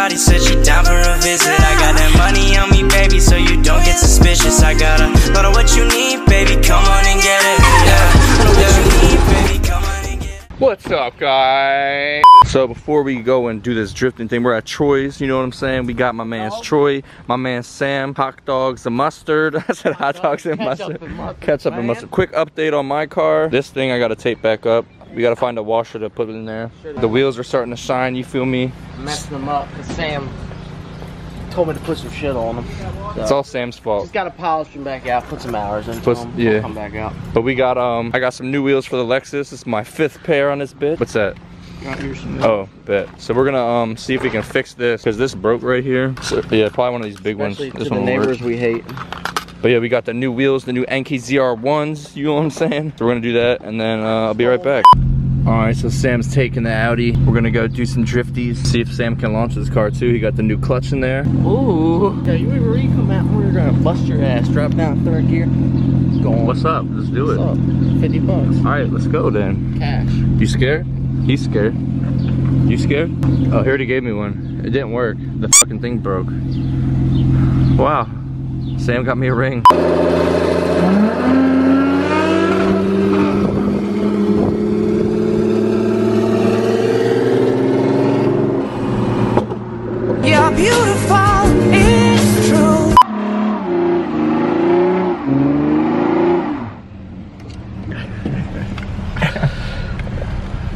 shawty said she down for a visit. I got that money on me, baby, so you don't get suspicious. I got a lot of what you need, baby, come on and get it. Yeah, what you need, baby, come on and get it. What's up, guys? So before we go and do this drifting thing, we're at Troy's, you know what I'm saying? We got my man's Troy, my man Sam, hot dogs and mustard. I said hot dogs and mustard. Ketchup and mustard. Quick update on my car. This thing I gotta tape back up. We gotta find a washer to put it in there. The wheels are starting to shine, you feel me? Messing them up because Sam told me to put some shit on them. So it's all Sam's fault. Just gotta polish them back out, put some hours into them. Yeah. Come back out. But we got I got some new wheels for the Lexus. This is my 5th pair on this bit. What's that? Oh, bet. So we're gonna see if we can fix this because this broke right here. So, yeah, probably one of these big ones. This one the neighbors we hate. But yeah, we got the new wheels, the new NKZR1s. You know what I'm saying? So we're gonna do that, and then I'll be right back. All right, so Sam's taking the Audi. We're gonna go do some drifties. See if Sam can launch this car too. He got the new clutch in there. Ooh. Yeah, you ever come out and we're gonna bust your ass, drop down 3rd gear. Go on. What's up? Let's do it. What's up? $50. All right, let's go then. Cash. You scared? He's scared. You scared? Oh, he already gave me one. It didn't work. The fucking thing broke. Wow. Sam got me a ring. You're beautiful, it's true.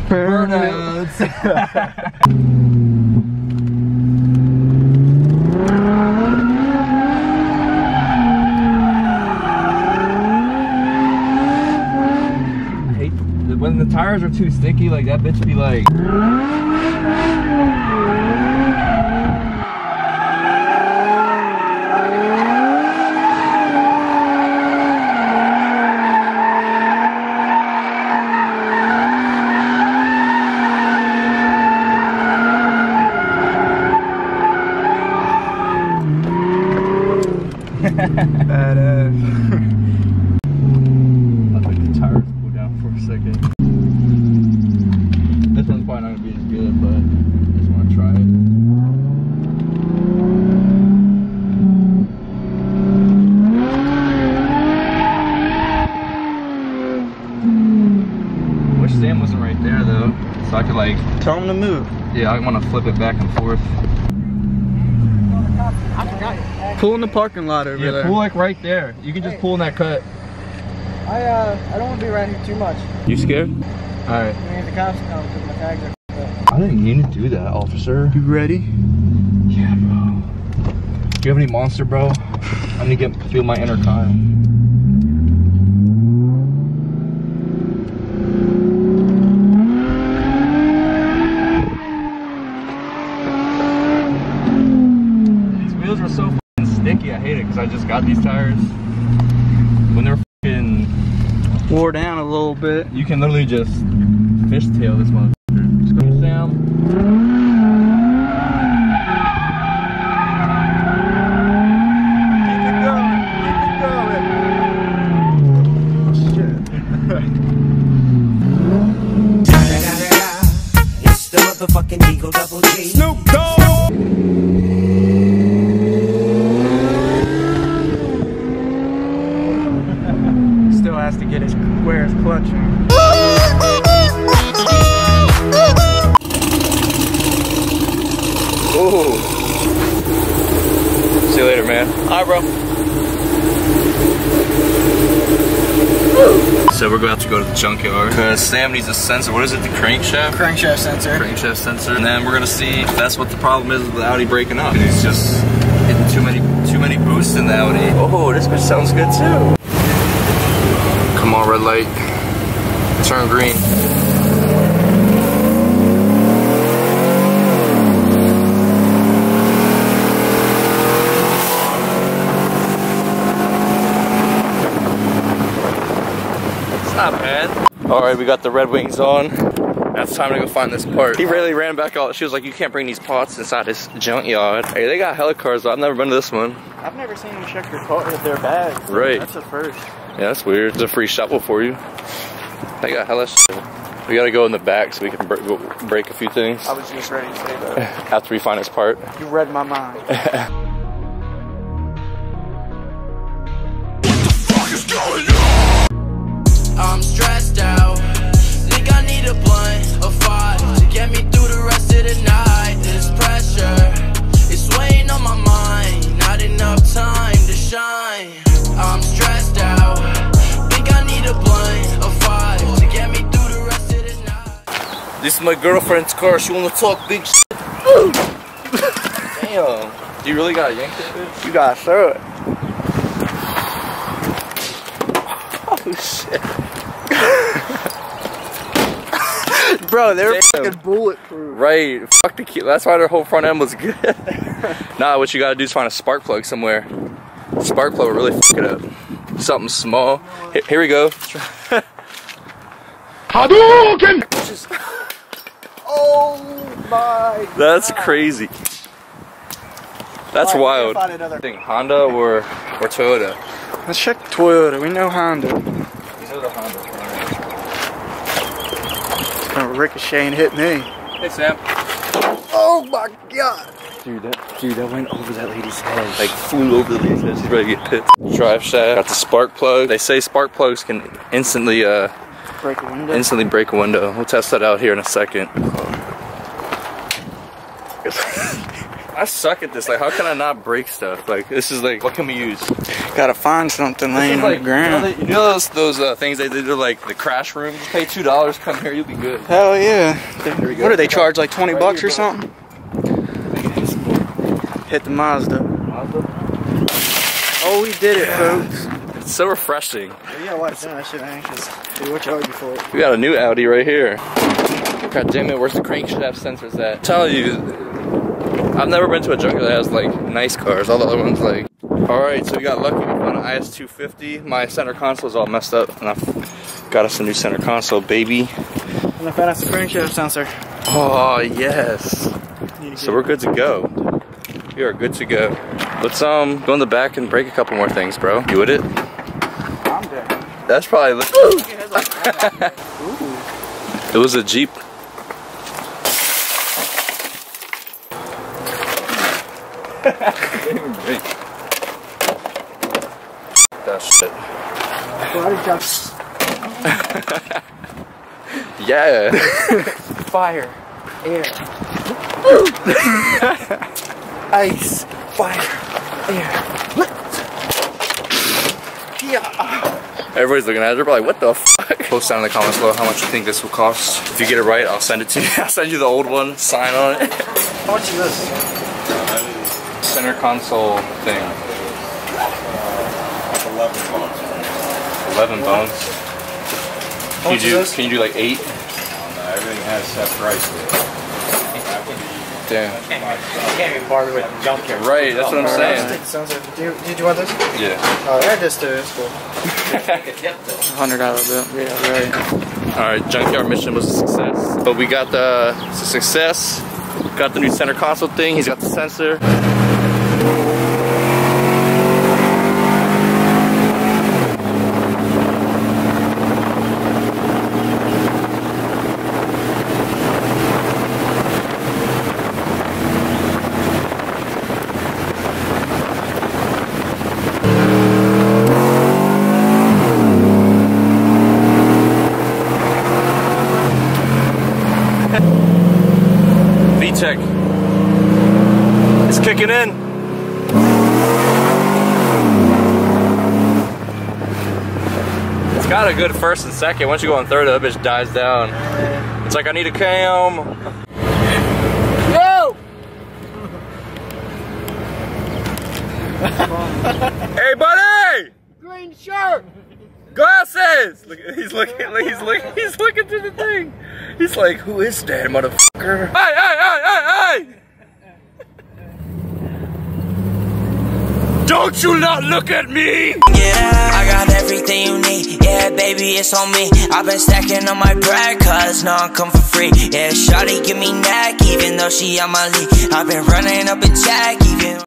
Burnouts. When the tires are too sticky, like that bitch be like. Badass. I'll take the tires cool down for a second. This one's probably not gonna be as good, but I just want to try it. Wish Sam wasn't right there though, so I could like Tell him to move. Yeah, I want to flip it back and forth. Pull in the parking lot over there. Yeah, pull like right there. You can just pull in that cut. I don't want to be around here too much. You scared? Alright. I mean, the cops come because my tags are I didn't mean to do that, officer. You ready? Yeah, bro. Do you have any monster, bro? I need to feel my inner Kyle. These wheels are so fucking sticky. I hate it because I just got these tires. When they're fucking Wore down a little bit. you can literally just fishtail this motherfucker. Just go, Sam. Keep it going. It's the motherfucking Eagle Double G. Snoop Dogg. Still has to get his wear his clutch in. Ooh. See you later, man. Alright, bro. So we're about to go to the junkyard because Sam needs a sensor. What is it? The crankshaft? Crankshaft sensor. Crankshaft sensor. And then we're gonna see if that's what the problem is with the Audi breaking up. He's just hitting too many boosts in the Audi. Oh, this bitch sounds good too. Come on, red light. Turn green. Not bad. All right, we got the Red Wings on. Now it's time to go find this part. He really ran back out. She was like, you can't bring these pots inside this junkyard. Hey, they got hella cars, but I've never been to this one. I've never seen them check their car with their bags. Right. That's a first. Yeah, that's weird. It's a free shovel for you. They got hella shit. We gotta go in the back so we can break a few things. I was just ready to say that. After we find this part. You read my mind. What the fuck is going on? I'm stressed out. Think I need a blunt, a 5 to get me through the rest of the night. This pressure is weighing on my mind. Not enough time to shine. I'm stressed out. Think I need a blunt, a 5 to get me through the rest of the night. This is my girlfriend's car. She wanna talk big shit. Damn. You really gotta yank this bitch? You gotta throw it. Oh shit. Bro, they're fucking bulletproof. Right. Fuck the key. That's why their whole front end was good. Nah, what you gotta do is find a spark plug somewhere. Spark plug will really fuck it up. Something small. Here we go. Hadouken! Oh my God. That's crazy. That's wild. Find another. Think Honda or Toyota? Let's check Toyota. We know Honda. You know the Honda. It's gonna ricochet and hit me. Hey Sam. Oh my God. Dude, that went over that lady's head. Like flew over the lady's head. She's ready to get pit. Drive shaft. Got the spark plug. They say spark plugs can instantly Break a window. instantly break a window. We'll test that out here in a second. I suck at this. Like, how can I not break stuff? Like, this is like, what can we use? Gotta find something laying on the ground. You know those things they did, like the crash room? Just pay $2, come here, you'll be good. Hell yeah. We go. What do they charge? Like 20 bucks or something? Hit the Mazda. Oh, we did it, folks. It's so refreshing. You gotta watch that. I should anxious. Dude, what charge you for it? We got a new Audi right here. God damn it, where's the crankshaft sensors at? I'm telling you, I've never been to a junkyard that has like nice cars. All the other ones like. Alright, so we got lucky. We found an IS350. My center console's all messed up, and I've got us a new center console, baby. And I found out the crankshaft sensor. Oh yes. So we're good to go. We are good to go. Let's go in the back and break a couple more things, bro. You with it? I'm dead. That's probably. It was a Jeep. That shit. Yeah. Fire. Air. Ice. Fire. Air. Yeah. Everybody's looking at it. They're probably, what the fuck? Post down in the comments below how much you think this will cost. If you get it right, I'll send it to you. I'll send you the old one, sign on it. How much is this? Center console thing. 11 bones. 11 bones. Can you do like 8? Everything has set price to it. Damn. Can't be bartered with Junkyard. Right, that's what I'm saying. Did you want this? Yeah. Oh, yeah, this too. It's cool. $100 bill. Yeah, right. Alright, Junkyard mission was a success. But we got it's a success. Got the new center console thing. He's got the sensor. V-Tech. It's kicking in. It's got a good first and second. Once you go on third, that bitch dies down. It's like, I need a cam. Yo! Hey, buddy! Green shirt! Glasses! Look, he's looking through the thing. He's like, who is that motherfucker? Hey, hey, hey, hey, hey! Don't you not look at me! Yeah, I got everything you need. Yeah, baby, it's on me. I've been stacking on my bread, cause no, I come for free. Yeah, shawty give me neck, even though she on my lead. I've been running up a check, even